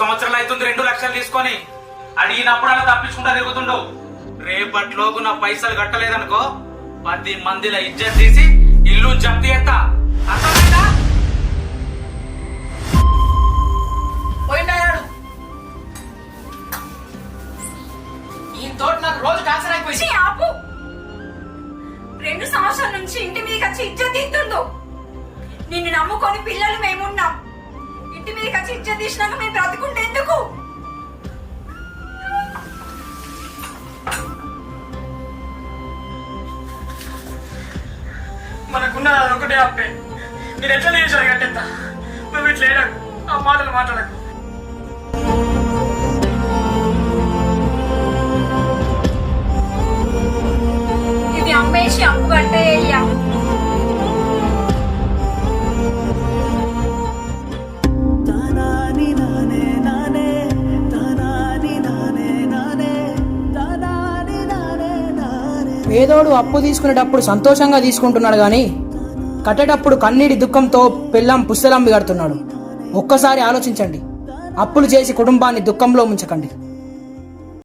సంవత్సరాలు అవుతుంది 2 లక్షలు తీసుకొని. అడిగినప్పుడల్లా తప్పించుకుంటా తిరుగుతుండవు. రేపట్లోకు నా పైసలు కట్టలేదనుకో 10 మందిల ఇజ్జత్ తీసి ఇల్లు జప్తి ఎత్తా. అర్థమైందా? పోయిండాడు ఈ తోట నాకు రోజు ట్రాన్స్ఫర్ అయిపోయింది. ఆపు. 2 సంవత్సరాల నుంచి ఇంటి మీదకి వచ్చి ఇజ్జత్ తీస్తుండు. నిన్ను నమ్ముకొని పిల్లలు మేమున్నాం. ఇంటి మీదకి వచ్చి ఇజ్జత్ తీసినాక మేము బ్రతుకుంటే ఎందుకు? మనకున్న ఒకటే అప్పే. నేను ఎట్లా చేసాను కట్టేస్తా. నువ్వు ఇట్లా ఏడకు, ఆ మాటలు మాట్లాడకు. ఇది అమ్మేసి అప్పు కట్టేయ్యా. పేదోడు అప్పు తీసుకునేటప్పుడు సంతోషంగా తీసుకుంటున్నాడు గాని కట్టేటప్పుడు కన్నీటి దుఃఖంతో పెళ్ళాం పుస్తలంబి కడుతున్నాడు. ఒక్కసారి ఆలోచించండి. అప్పులు చేసి కుటుంబాన్ని దుఃఖంలో ముంచకండి.